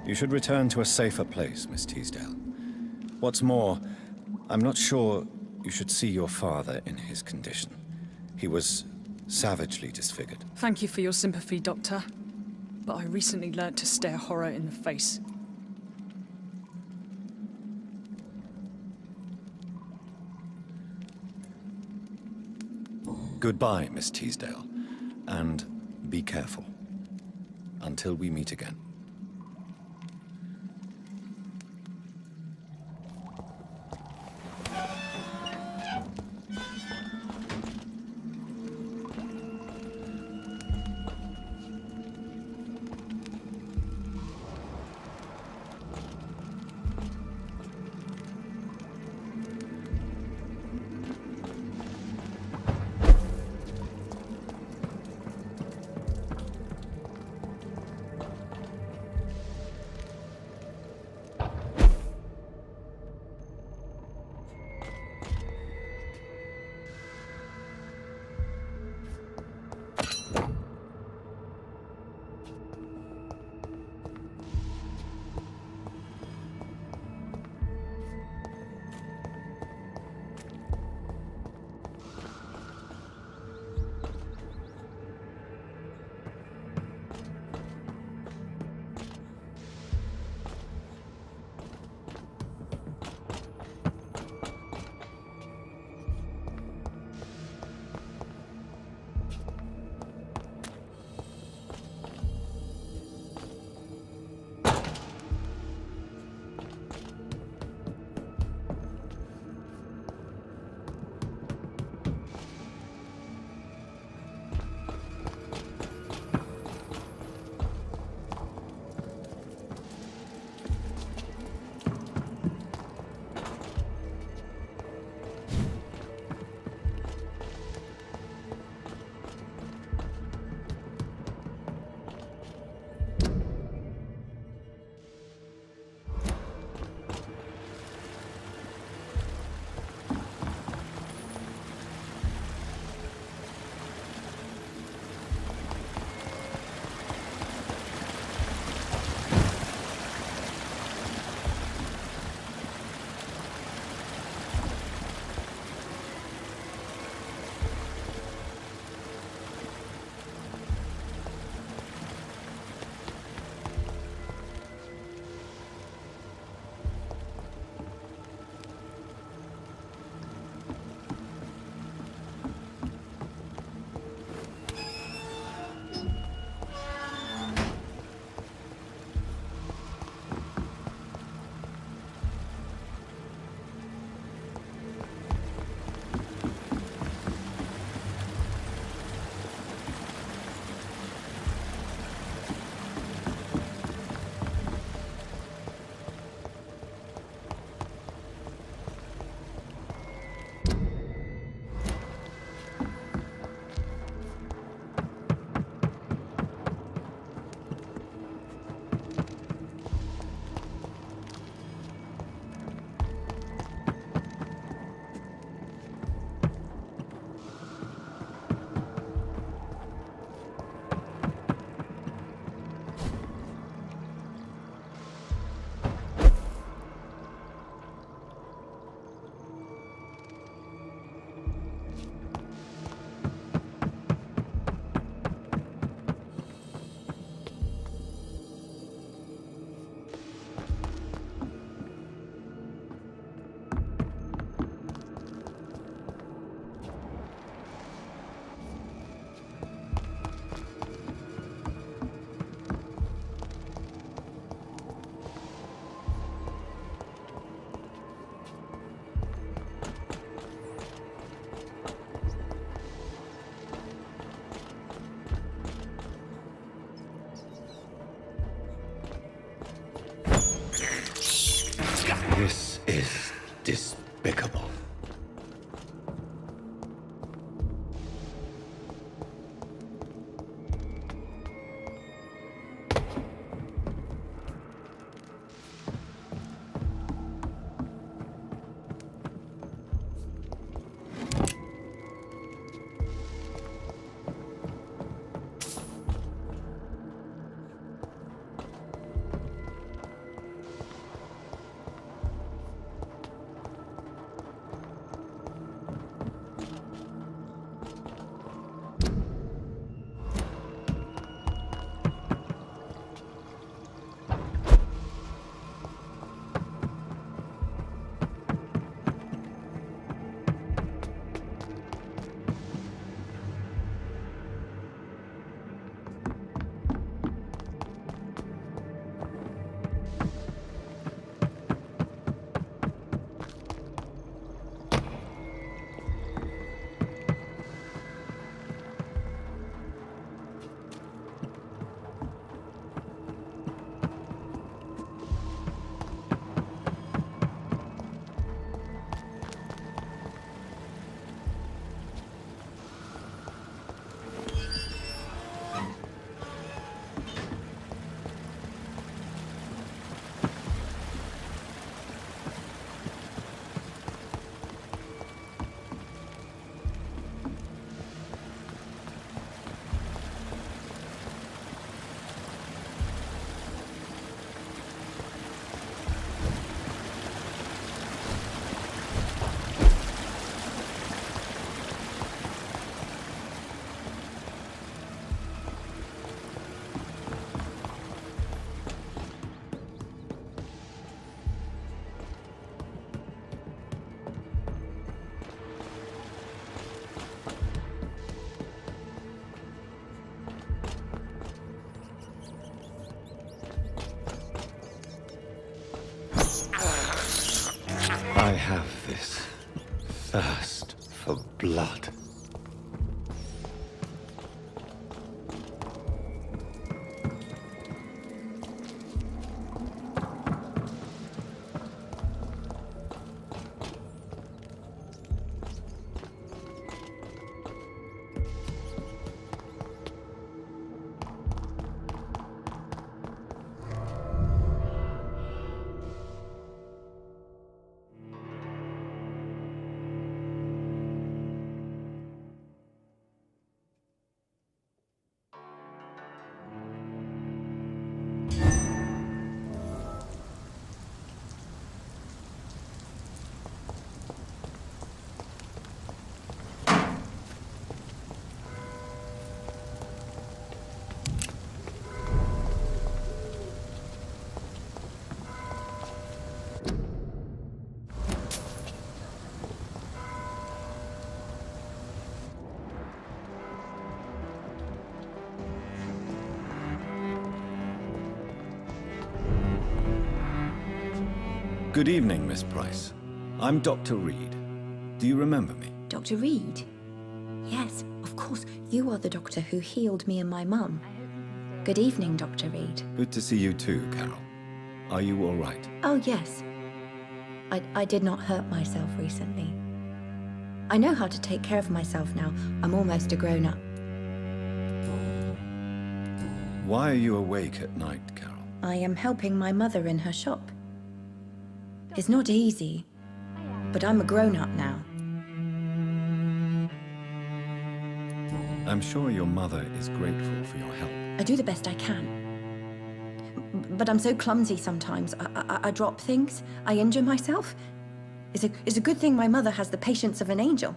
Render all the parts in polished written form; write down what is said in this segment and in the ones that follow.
You should return to a safer place, Miss Teasdale. What's more, I'm not sure you should see your father in his condition. He was savagely disfigured. Thank you for your sympathy, Doctor. But I recently learnt to stare horror in the face. Goodbye, Miss Teasdale. And be careful. Until we meet again. have this thirst for blood. Good evening, Miss Price. I'm Dr. Reed. Do you remember me? Dr. Reed? Yes, of course. You are the doctor who healed me and my mum. Good evening, Dr. Reed. Good to see you too, Carol. Are you all right? Oh, yes. I did not hurt myself recently. I know how to take care of myself now. I'm almost a grown-up. Why are you awake at night, Carol? I am helping my mother in her shop. It's not easy, but I'm a grown-up now. I'm sure your mother is grateful for your help. I do the best I can. But I'm so clumsy sometimes. I drop things. I injure myself. It's a good thing my mother has the patience of an angel.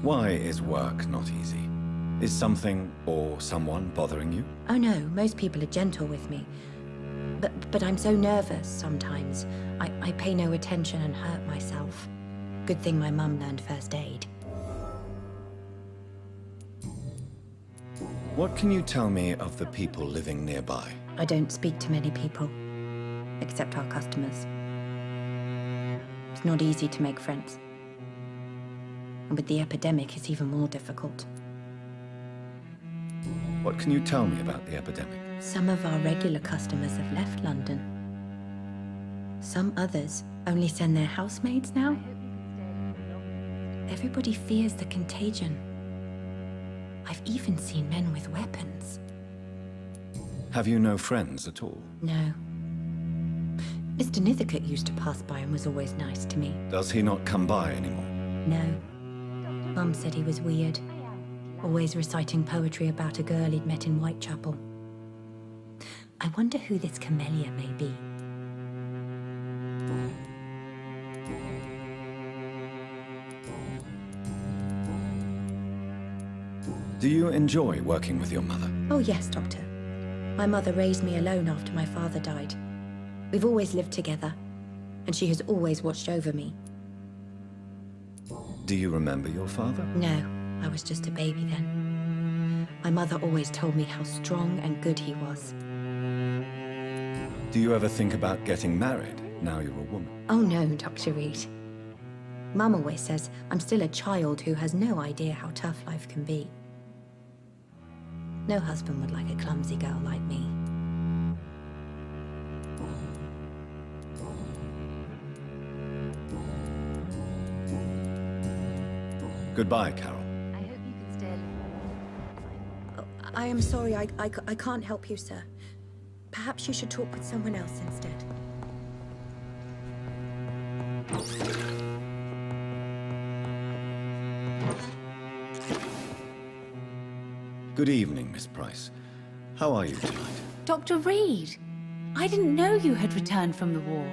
Why is work not easy? Is something or someone bothering you? Oh no, most people are gentle with me. But I'm so nervous sometimes. I pay no attention and hurt myself. Good thing my mum learned first aid. What can you tell me of the people living nearby? I don't speak to many people, except our customers. It's not easy to make friends. And with the epidemic, it's even more difficult. What can you tell me about the epidemic? Some of our regular customers have left London. Some others only send their housemaids now. Everybody fears the contagion. I've even seen men with weapons. Have you no friends at all? No. Mr. Nithicut used to pass by and was always nice to me. Does he not come by anymore? No. Mum said he was weird. Always reciting poetry about a girl he'd met in Whitechapel. I wonder who this camellia may be. Do you enjoy working with your mother? Oh yes, Doctor. My mother raised me alone after my father died. We've always lived together, and she has always watched over me. Do you remember your father? No, I was just a baby then. My mother always told me how strong and good he was. Do you ever think about getting married, now you're a woman? Oh no, Dr. Reed. Mum always says I'm still a child who has no idea how tough life can be. No husband would like a clumsy girl like me. Goodbye, Carol. I hope you can stay alive. I am sorry, I can't help you, sir. Perhaps you should talk with someone else instead. Good evening, Miss Price. How are you tonight? Dr. Reed! I didn't know you had returned from the war.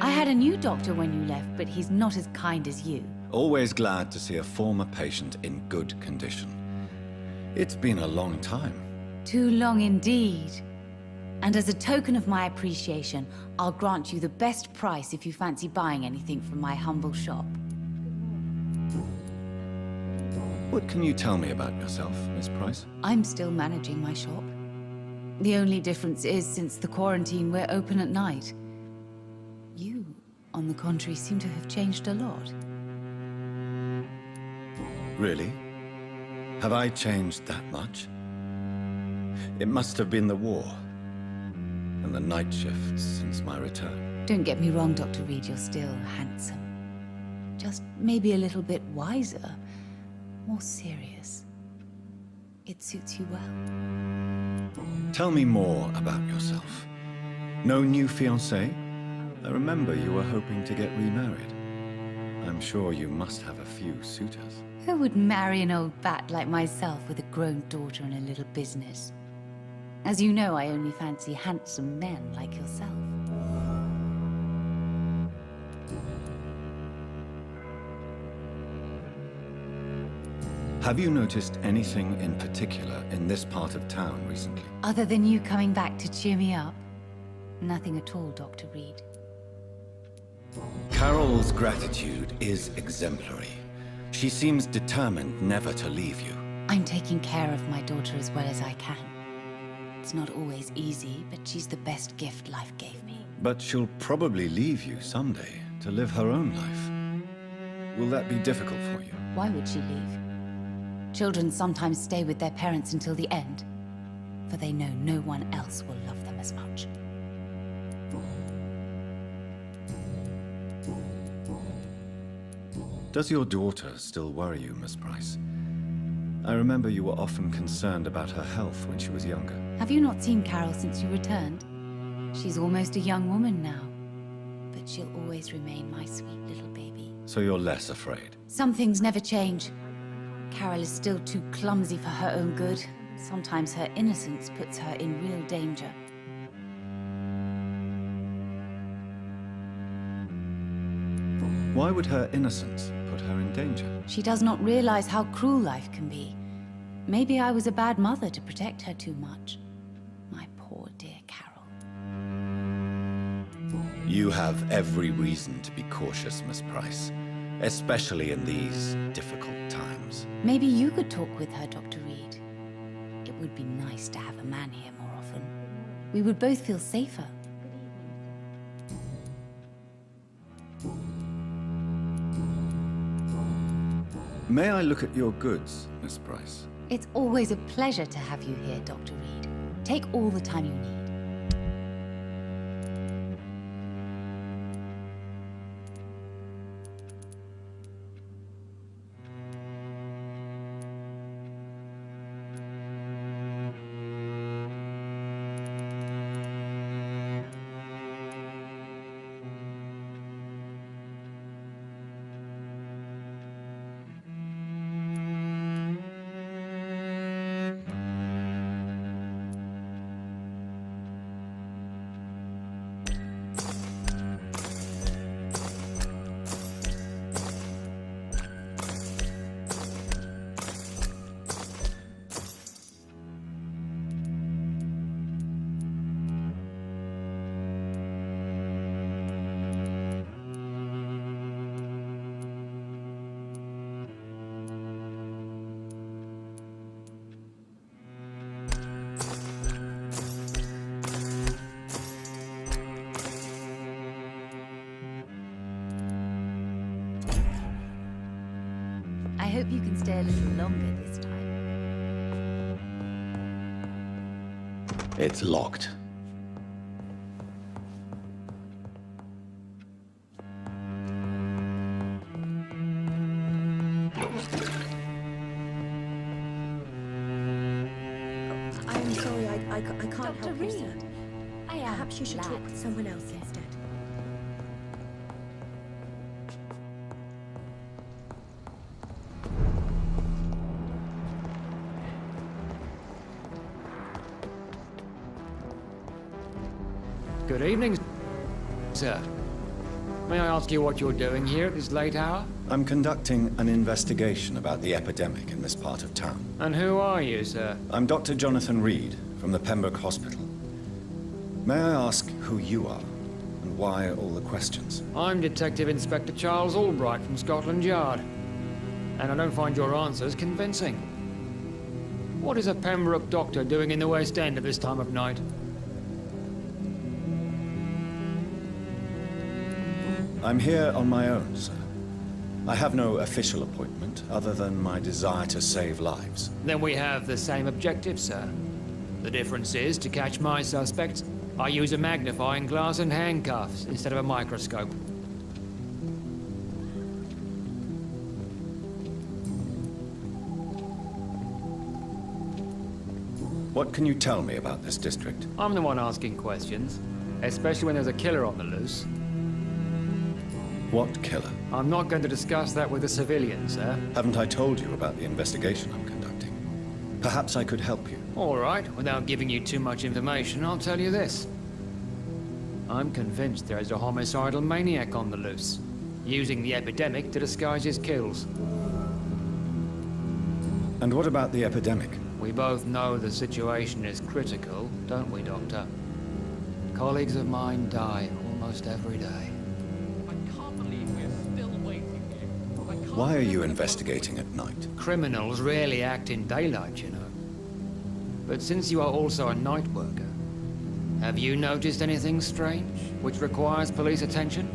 I had a new doctor when you left, but he's not as kind as you. Always glad to see a former patient in good condition. It's been a long time. Too long indeed. And as a token of my appreciation, I'll grant you the best price if you fancy buying anything from my humble shop. What can you tell me about yourself, Miss Price? I'm still managing my shop. The only difference is, since the quarantine, we're open at night. You, on the contrary, seem to have changed a lot. Really? Have I changed that much? It must have been the war and the night shifts since my return. Don't get me wrong, Dr. Reed, you're still handsome. Just maybe a little bit wiser, more serious. It suits you well. Tell me more about yourself. No new fiancé? I remember you were hoping to get remarried. I'm sure you must have a few suitors. Who would marry an old bat like myself with a grown daughter and a little business? As you know, I only fancy handsome men like yourself. Have you noticed anything in particular in this part of town recently? Other than you coming back to cheer me up? Nothing at all, Dr. Reed. Carol's gratitude is exemplary. She seems determined never to leave you. I'm taking care of my daughter as well as I can. It's not always easy, but she's the best gift life gave me. But she'll probably leave you someday to live her own life. Will that be difficult for you? Why would she leave? Children sometimes stay with their parents until the end, for they know no one else will love them as much. Does your daughter still worry you, Miss Price? I remember you were often concerned about her health when she was younger. Have you not seen Carol since you returned? She's almost a young woman now, but she'll always remain my sweet little baby. So you're less afraid? Some things never change. Carol is still too clumsy for her own good. Sometimes her innocence puts her in real danger. Why would her innocence put her in danger? She does not realize how cruel life can be. Maybe I was a bad mother to protect her too much. My poor dear Carol. You have every reason to be cautious, Miss Price, especially in these difficult times. Maybe you could talk with her, Dr. Reed. It would be nice to have a man here more often. We would both feel safer. May I look at your goods, Miss Price? It's always a pleasure to have you here, Dr. Reed. Take all the time you need. I hope you can stay a little longer this time. It's locked. I'm sorry, I can't Dr. help you, Reed, sir. Perhaps you should talk with someone else instead. Good evening, sir. May I ask you what you're doing here at this late hour? I'm conducting an investigation about the epidemic in this part of town. And who are you, sir? I'm Dr. Jonathan Reed from the Pembroke Hospital. May I ask who you are and why all the questions? I'm Detective Inspector Charles Albright from Scotland Yard. And I don't find your answers convincing. What is a Pembroke doctor doing in the West End at this time of night? I'm here on my own, sir. I have no official appointment, other than my desire to save lives. Then we have the same objective, sir. The difference is, to catch my suspects, I use a magnifying glass and handcuffs instead of a microscope. What can you tell me about this district? I'm the one asking questions, especially when there's a killer on the loose. What killer? I'm not going to discuss that with the civilians, sir. Haven't I told you about the investigation I'm conducting? Perhaps I could help you. All right, without giving you too much information, I'll tell you this. I'm convinced there is a homicidal maniac on the loose, using the epidemic to disguise his kills. And what about the epidemic? We both know the situation is critical, don't we, Doctor? Colleagues of mine die almost every day. Why are you investigating at night? Criminals rarely act in daylight, you know. But since you are also a night worker, have you noticed anything strange which requires police attention?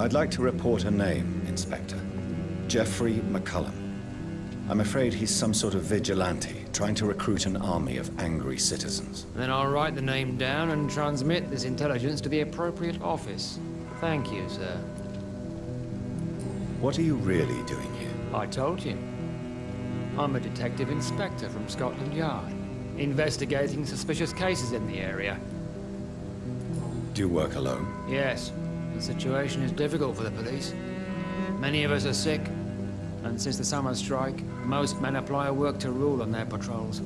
I'd like to report a name, Inspector. Jeffrey McCullum. I'm afraid he's some sort of vigilante, trying to recruit an army of angry citizens. Then I'll write the name down and transmit this intelligence to the appropriate office. Thank you, sir. What are you really doing here? I told you. I'm a detective inspector from Scotland Yard, investigating suspicious cases in the area. Do you work alone? Yes, the situation is difficult for the police. Many of us are sick, and since the summer strike, most men apply a work to rule on their patrols.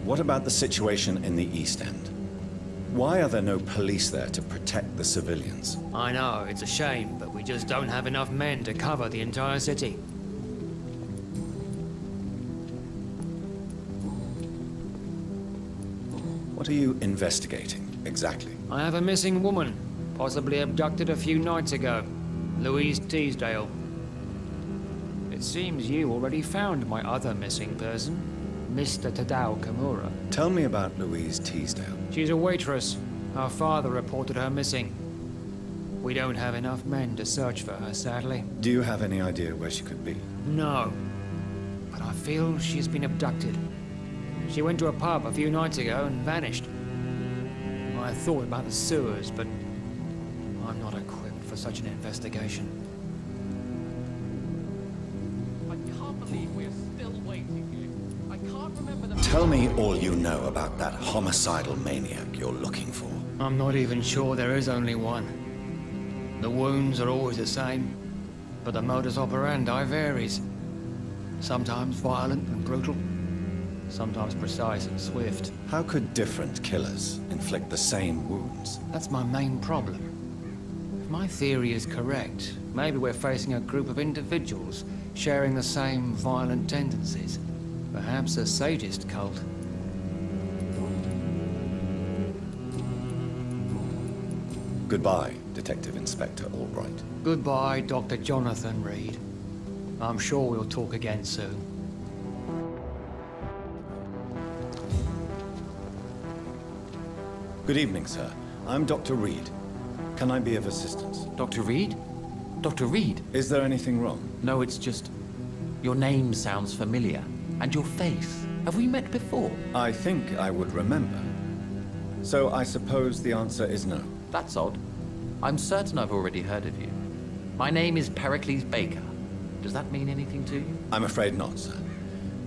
What about the situation in the East End? Why are there no police there to protect the civilians? I know, it's a shame, but we just don't have enough men to cover the entire city. What are you investigating, exactly? I have a missing woman, possibly abducted a few nights ago. Louise Teasdale. It seems you already found my other missing person, Mr. Tadao Kimura. Tell me about Louise Teasdale. She's a waitress. Her father reported her missing. We don't have enough men to search for her, sadly. Do you have any idea where she could be? No, but I feel she's been abducted. She went to a pub a few nights ago and vanished. I thought about the sewers, but I'm not equipped for such an investigation. I can't believe we're still waiting here. I can't remember the... Tell me all you know about that homicidal maniac you're looking for. I'm not even sure there is only one. The wounds are always the same, but the modus operandi varies. Sometimes violent and brutal, sometimes precise and swift. How could different killers inflict the same wounds? That's my main problem. If my theory is correct, maybe we're facing a group of individuals sharing the same violent tendencies. Perhaps a sadist cult. Goodbye, Detective Inspector Albright. Goodbye, Dr. Jonathan Reed. I'm sure we'll talk again soon. Good evening, sir. I'm Dr. Reed. Can I be of assistance? Dr. Reed? Dr. Reed? Is there anything wrong? No, it's just... Your name sounds familiar. And your face. Have we met before? I think I would remember. So I suppose the answer is no. That's odd. I'm certain I've already heard of you. My name is Pericles Baker. Does that mean anything to you? I'm afraid not, sir.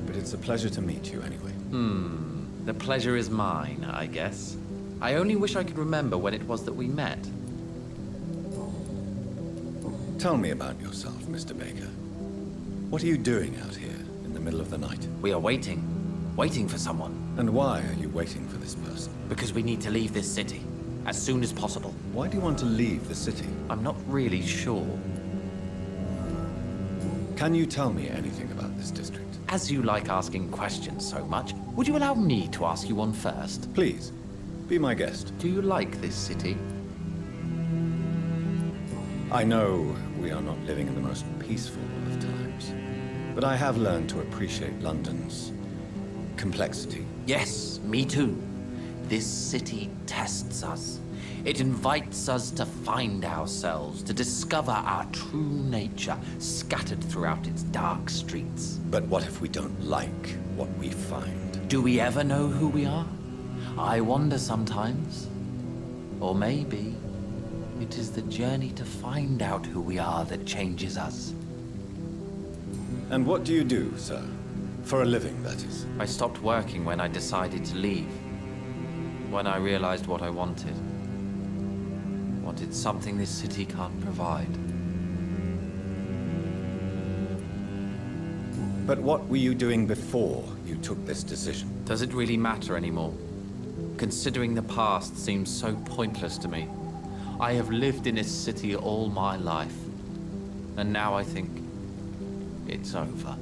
But it's a pleasure to meet you anyway. The pleasure is mine, I guess. I only wish I could remember when it was that we met. Tell me about yourself, Mr. Baker. What are you doing out here in the middle of the night? We are waiting. Waiting for someone. And why are you waiting for this person? Because we need to leave this city. As soon as possible. Why do you want to leave the city? I'm not really sure. Can you tell me anything about this district? as you like asking questions so much, would you allow me to ask you one first? Please, be my guest. Do you like this city? I know we are not living in the most peaceful of times, but I have learned to appreciate London's complexity. Yes, me too. This city tests us. It invites us to find ourselves, to discover our true nature scattered throughout its dark streets. But what if we don't like what we find? Do we ever know who we are? I wonder sometimes. Or maybe it is the journey to find out who we are that changes us. And what do you do, sir? For a living, that is. I stopped working when I decided to leave. When I realized what I wanted. Wanted something this city can't provide. But what were you doing before you took this decision? Does it really matter anymore? Considering the past seems so pointless to me. I have lived in this city all my life. And now I think it's over.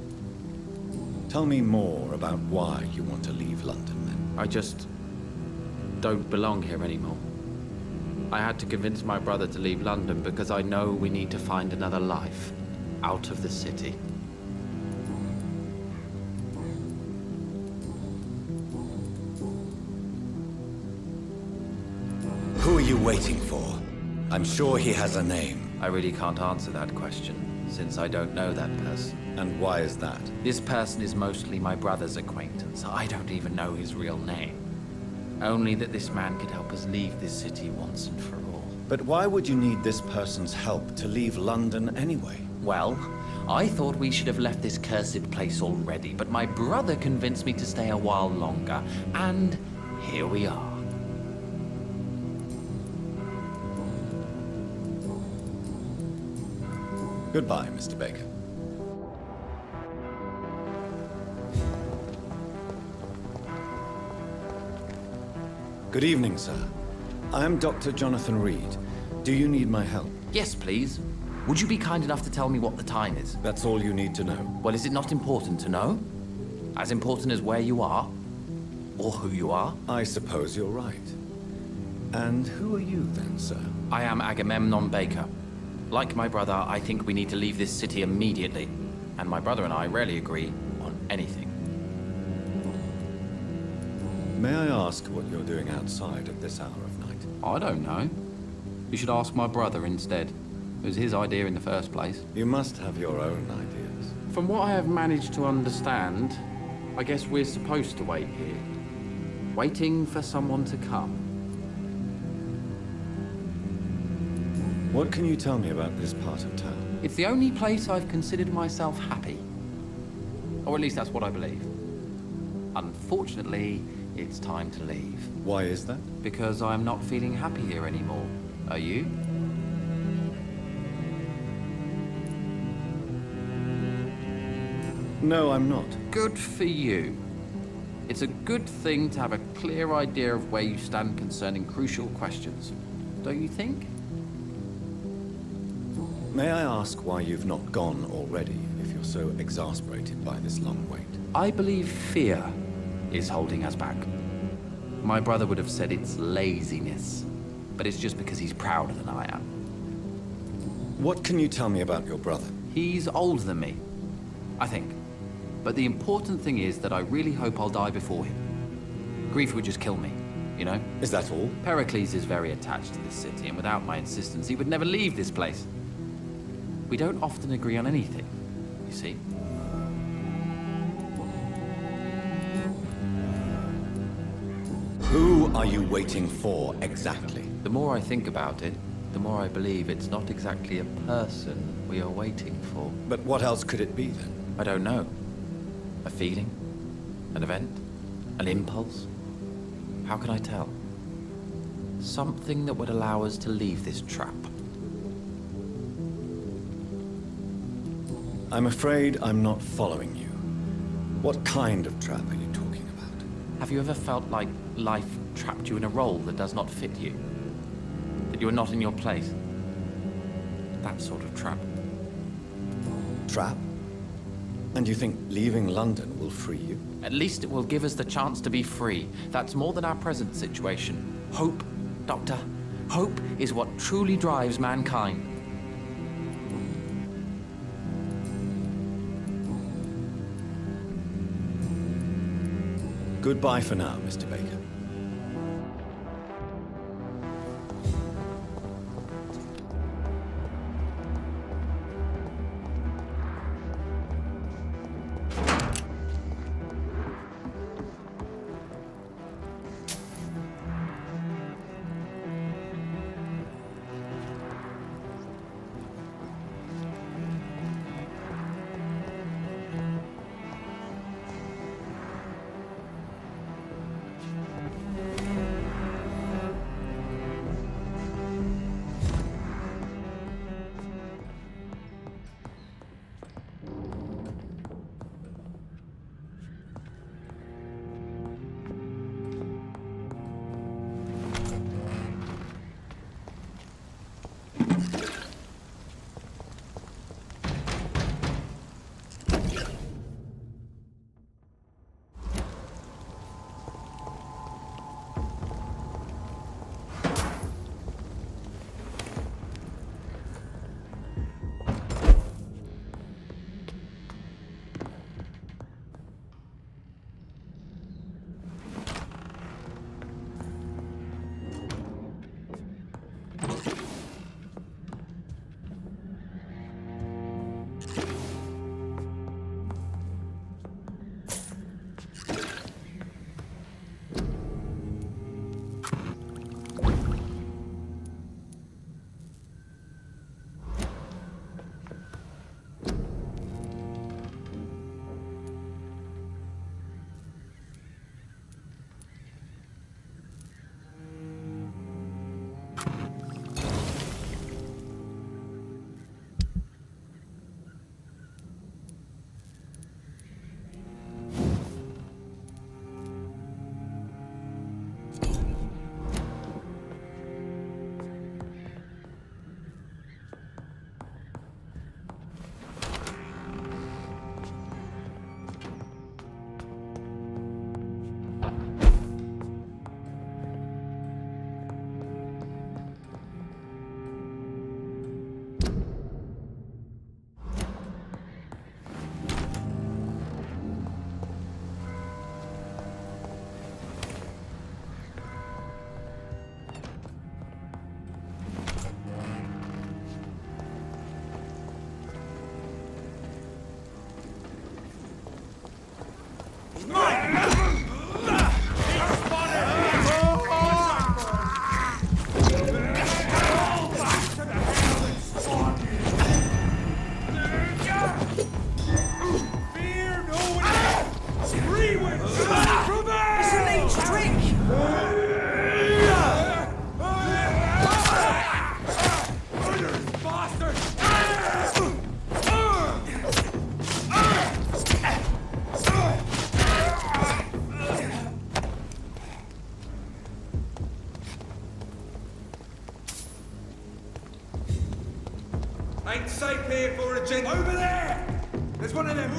Tell me more about why you want to leave London, then. I just don't belong here anymore. I had to convince my brother to leave London because I know we need to find another life out of the city. Who are you waiting for? I'm sure he has a name. I really can't answer that question, since I don't know that person. And why is that? This person is mostly my brother's acquaintance. I don't even know his real name. Only that this man could help us leave this city once and for all. But why would you need this person's help to leave London anyway? Well, I thought we should have left this cursed place already, but my brother convinced me to stay a while longer, and here we are. Goodbye, Mr. Baker. Good evening, sir. I am Dr. Jonathan Reed. Do you need my help? Yes, please. Would you be kind enough to tell me what the time is? That's all you need to know. Well, is it not important to know? As important as where you are? Or who you are? I suppose you're right. And who are you then, sir? I am Agamemnon Baker. Like my brother, I think we need to leave this city immediately. And my brother and I rarely agree on anything. May I ask what you're doing outside at this hour of night? I don't know. You should ask my brother instead. It was his idea in the first place. You must have your own ideas. From what I have managed to understand, I guess we're supposed to wait here. Waiting for someone to come. What can you tell me about this part of town? It's the only place I've considered myself happy. Or at least that's what I believe. Unfortunately, it's time to leave. Why is that? Because I'm not feeling happy here anymore. Are you? No, I'm not. Good for you. It's a good thing to have a clear idea of where you stand concerning crucial questions. Don't you think? May I ask why you've not gone already, if you're so exasperated by this long wait? I believe fear is holding us back. My brother would have said it's laziness, but it's just because he's prouder than I am. What can you tell me about your brother? He's older than me, I think. But the important thing is that I really hope I'll die before him. Grief would just kill me, you know? Is that all? Pericles is very attached to this city, and without my insistence, he would never leave this place. We don't often agree on anything, you see? Who are you waiting for, exactly? The more I think about it, the more I believe it's not exactly a person we are waiting for. But what else could it be, then? I don't know. A feeling? An event? An impulse? How can I tell? Something that would allow us to leave this trap. I'm afraid I'm not following you. What kind of trap are you talking about? Have you ever felt like life trapped you in a role that does not fit you? That you are not in your place? That sort of trap. Trap? And you think leaving London will free you? At least it will give us the chance to be free. That's more than our present situation. Hope, Doctor. Hope is what truly drives mankind. Goodbye for now, Mr. Baker. Ain't safe here for a gent. Over there! There's one of them.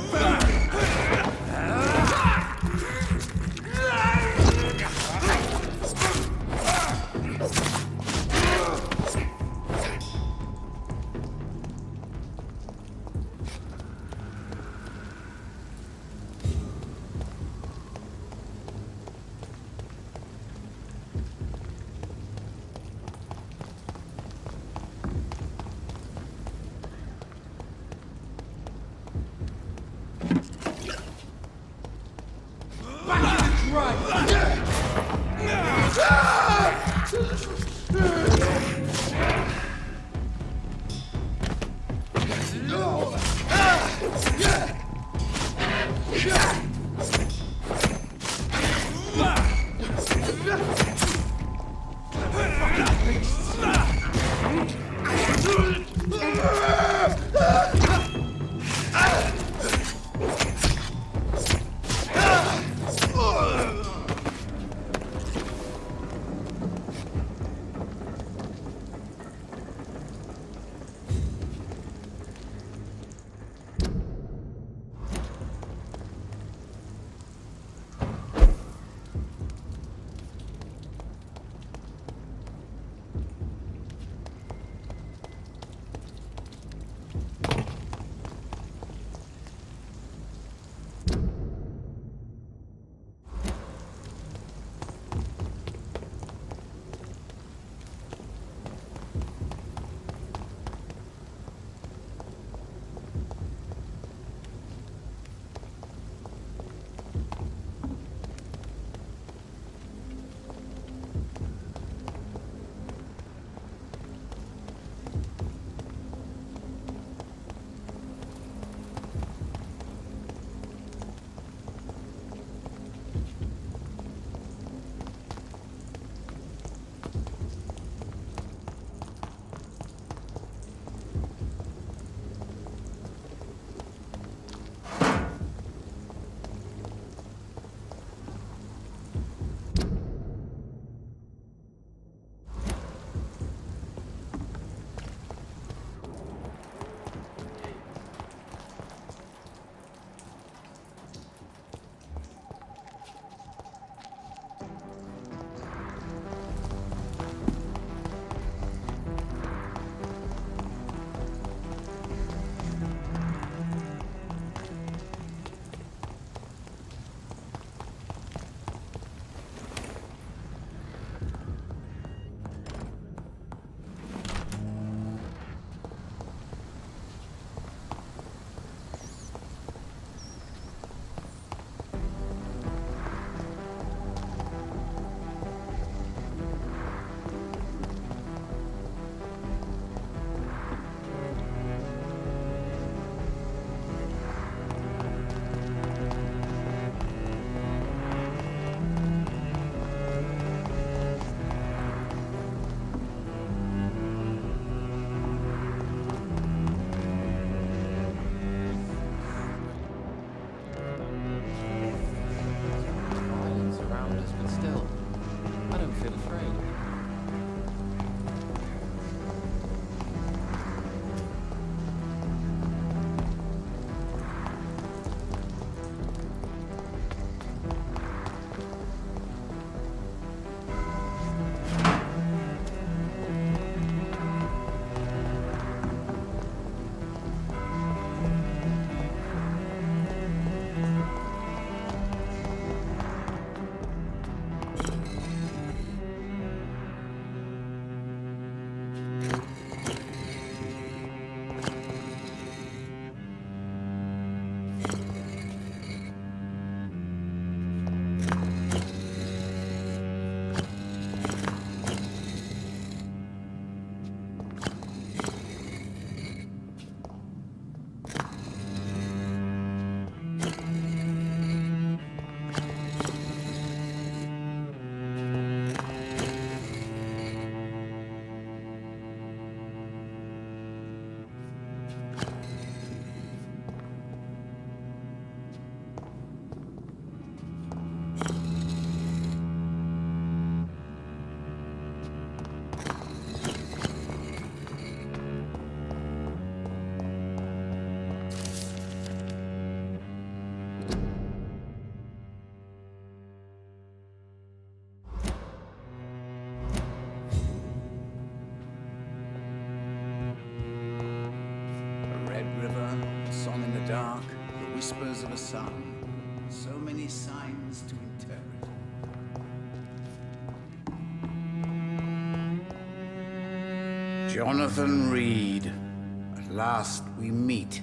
Dark, the whispers of a sun, so many signs to interpret. Jonathan Reed, at last we meet.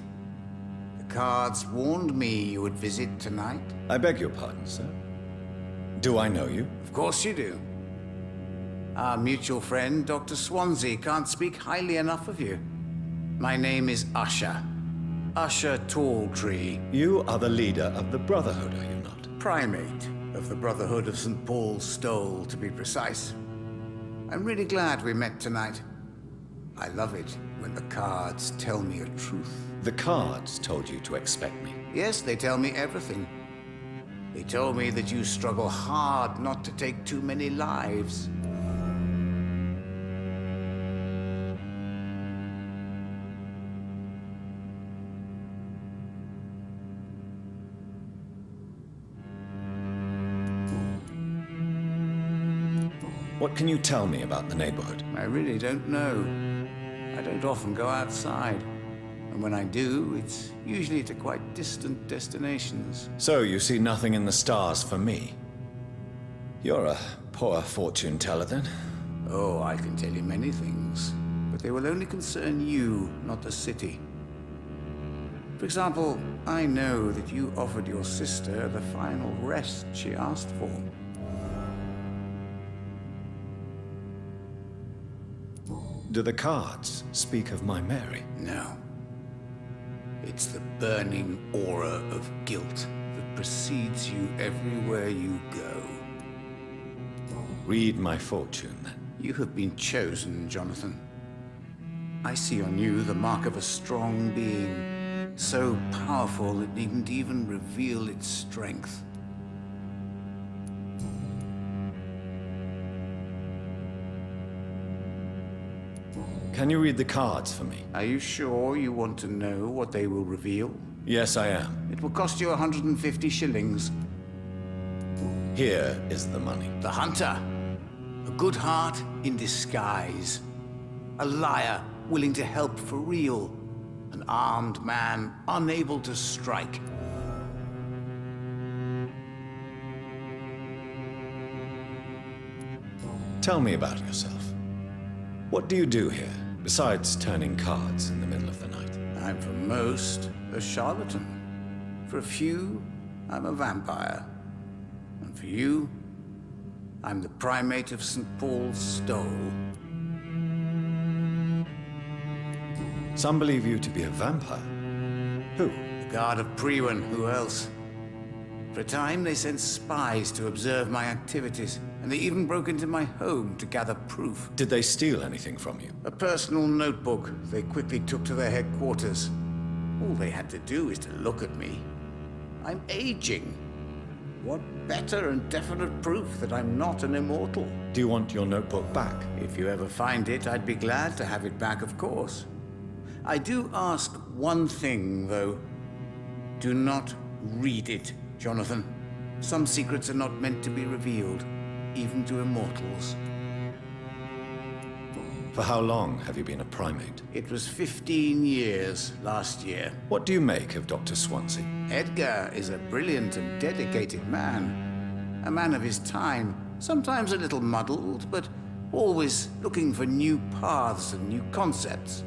The cards warned me you would visit tonight. I beg your pardon, sir. Do I know you? Of course you do. Our mutual friend, Dr. Swansea, can't speak highly enough of you. My name is Usher. Usher Talltree. You are the leader of the Brotherhood, are you not? Primate of the Brotherhood of St. Paul's Stole, to be precise. I'm really glad we met tonight. I love it when the cards tell me a truth. The cards told you to expect me. Yes, they tell me everything. They told me that you struggle hard not to take too many lives. What can you tell me about the neighborhood? I really don't know. I don't often go outside. And when I do, it's usually to quite distant destinations. So you see nothing in the stars for me? You're a poor fortune teller, then? Oh, I can tell you many things, but they will only concern you, not the city. For example, I know that you offered your sister the final rest she asked for. Do the cards speak of my Mary? No. It's the burning aura of guilt that precedes you everywhere you go. Read my fortune, then. You have been chosen, Jonathan. I see on you the mark of a strong being, so powerful it needn't even reveal its strength. Can you read the cards for me? Are you sure you want to know what they will reveal? Yes, I am. It will cost you 150 shillings. Here is the money. The hunter. A good heart in disguise. A liar willing to help for real. An armed man unable to strike. Tell me about yourself. What do you do here, besides turning cards in the middle of the night? I'm for most a charlatan. For a few, I'm a vampire. And for you, I'm the primate of St. Paul's Stole. Some believe you to be a vampire. Who? The Guard of Priwen, who else? For a time, they sent spies to observe my activities, and they even broke into my home to gather proof. Did they steal anything from you? A personal notebook they quickly took to their headquarters. All they had to do is to look at me. I'm aging. What better and definite proof that I'm not an immortal? Do you want your notebook back? If you ever find it, I'd be glad to have it back, of course. I do ask one thing, though. Do not read it, Jonathan. Some secrets are not meant to be revealed, even to immortals. For how long have you been a primate? It was 15 years last year. What do you make of Dr. Swansea? Edgar is a brilliant and dedicated man. A man of his time, sometimes a little muddled, but always looking for new paths and new concepts.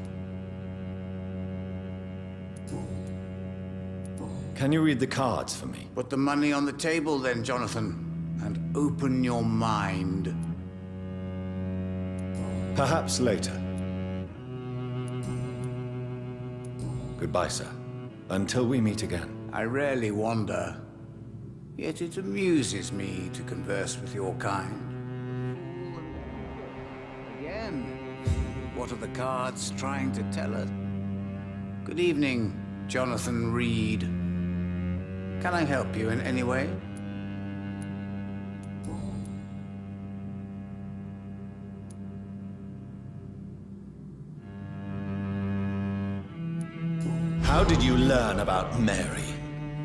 Can you read the cards for me? Put the money on the table then, Jonathan, and open your mind. Perhaps later. Goodbye, sir. Until we meet again. I rarely wander, yet it amuses me to converse with your kind. Again, what are the cards trying to tell us? Good evening, Jonathan Reed. Can I help you in any way? How did you learn about Mary?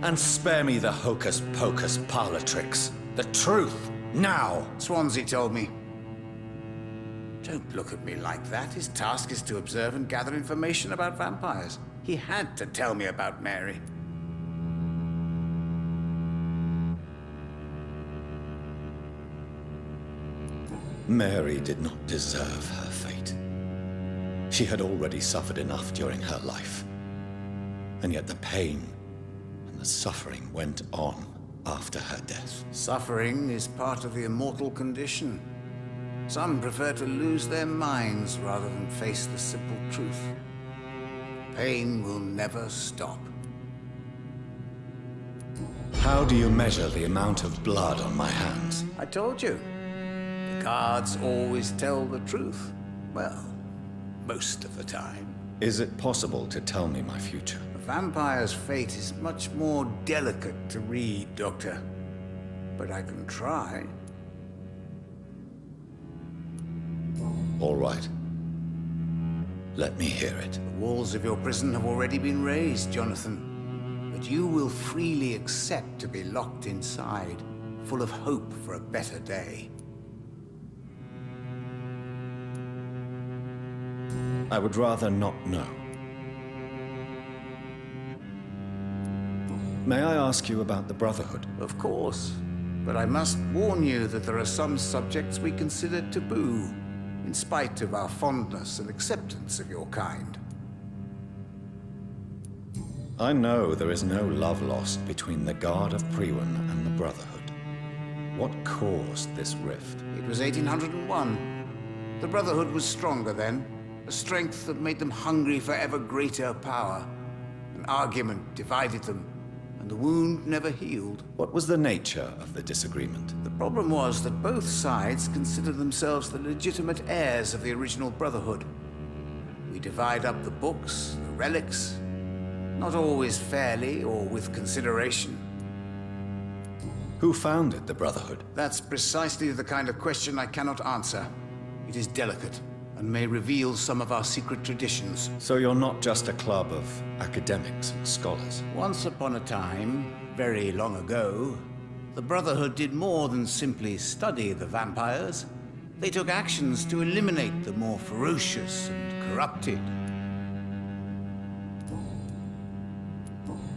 And spare me the hocus-pocus parlor tricks. The truth, now! Swansea told me. Don't look at me like that. His task is to observe and gather information about vampires. He had to tell me about Mary. Mary did not deserve her fate. She had already suffered enough during her life. And yet the pain and the suffering went on after her death. Suffering is part of the immortal condition. Some prefer to lose their minds rather than face the simple truth. Pain will never stop. How do you measure the amount of blood on my hands? I told you. The cards always tell the truth. Well, most of the time. Is it possible to tell me my future? A vampire's fate is much more delicate to read, Doctor. But I can try. All right. Let me hear it. The walls of your prison have already been raised, Jonathan. But you will freely accept to be locked inside, full of hope for a better day. I would rather not know. May I ask you about the Brotherhood? Of course. But I must warn you that there are some subjects we consider taboo, in spite of our fondness and acceptance of your kind. I know there is no love lost between the Guard of Priwen and the Brotherhood. What caused this rift? It was 1801. The Brotherhood was stronger then, a strength that made them hungry for ever greater power. An argument divided them, and the wound never healed. What was the nature of the disagreement? The problem was that both sides considered themselves the legitimate heirs of the original Brotherhood. We divide up the books, the relics, not always fairly or with consideration. Who founded the Brotherhood? That's precisely the kind of question I cannot answer. It is delicate and may reveal some of our secret traditions. So you're not just a club of academics and scholars? Once upon a time, very long ago, the Brotherhood did more than simply study the vampires. They took actions to eliminate the more ferocious and corrupted.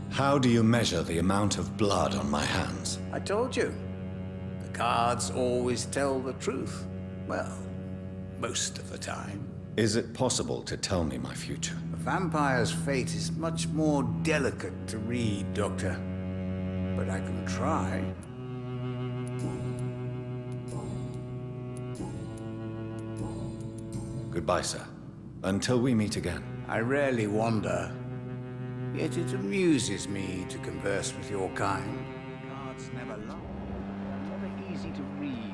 How do you measure the amount of blood on my hands? I told you. The cards always tell the truth. Well, most of the time. Is it possible to tell me my future? A vampire's fate is much more delicate to read, Doctor. But I can try. Goodbye, sir. Until we meet again. I rarely wander, yet it amuses me to converse with your kind. Cards never lie. Never easy to read.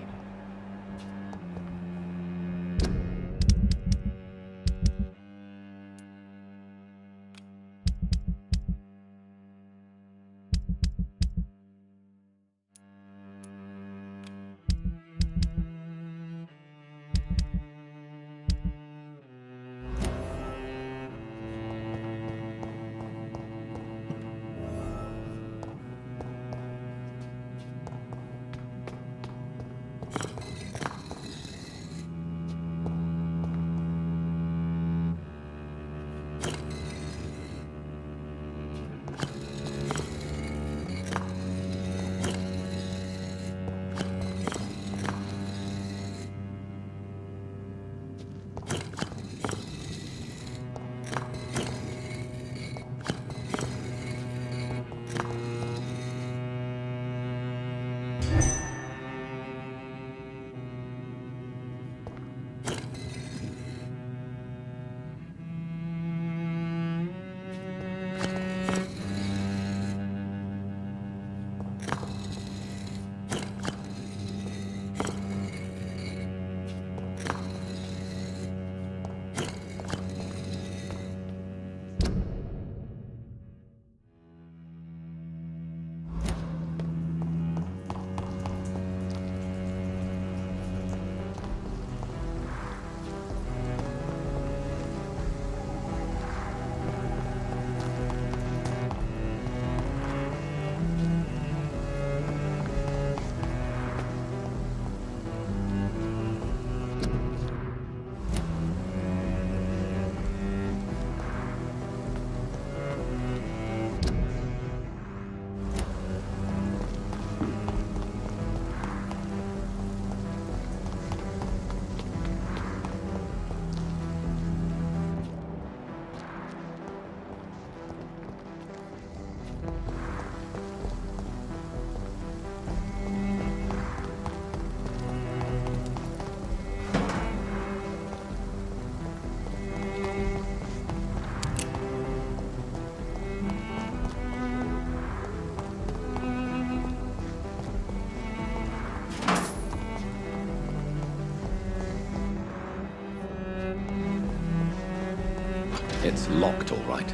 It's locked, all right.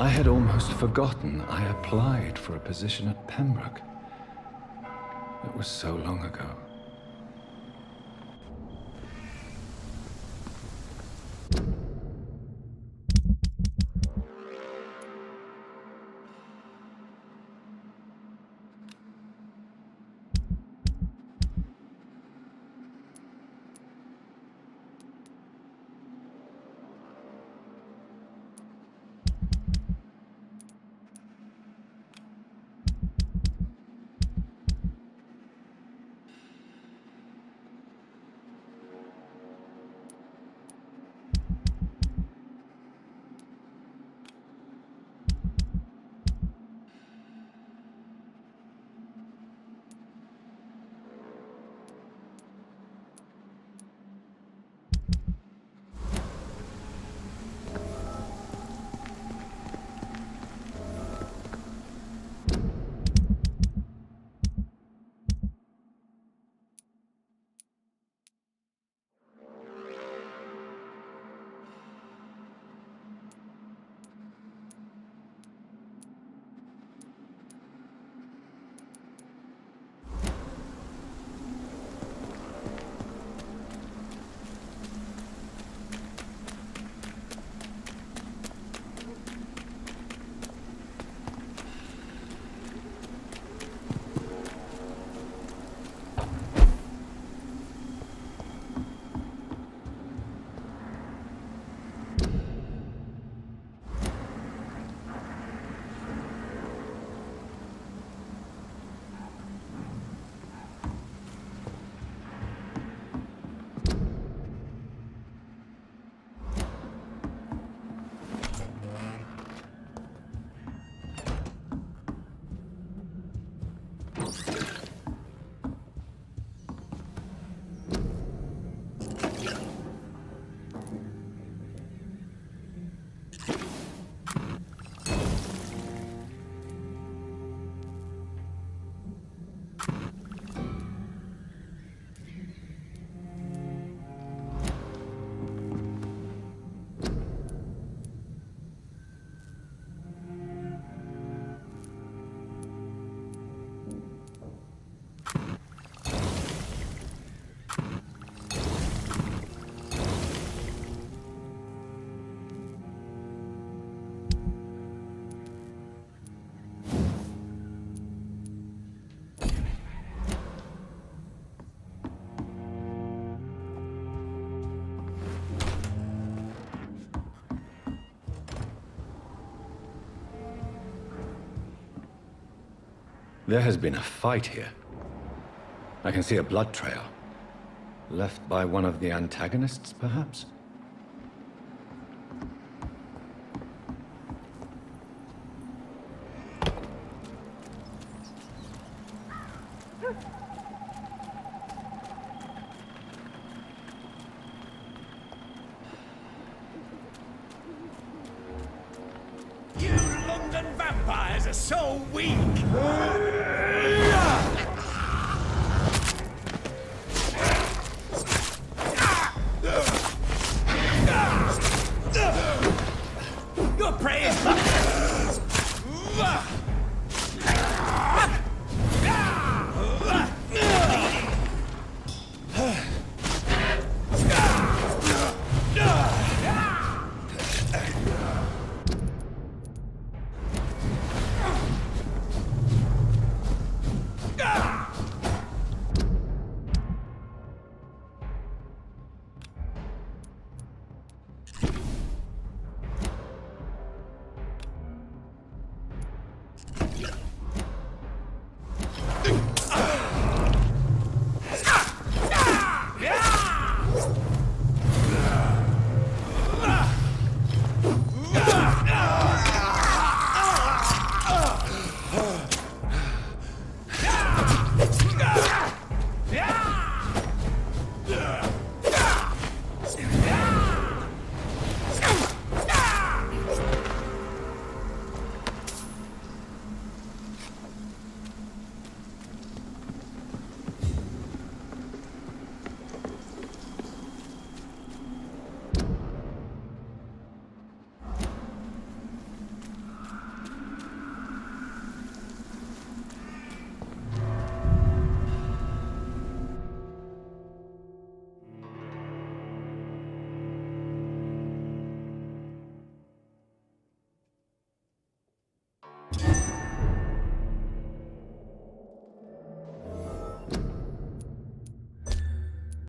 I had almost forgotten I applied for a position at Pembroke. It was so long ago. There has been a fight here. I can see a blood trail. Left by one of the antagonists, perhaps? You London vampires are so weak! Your prey is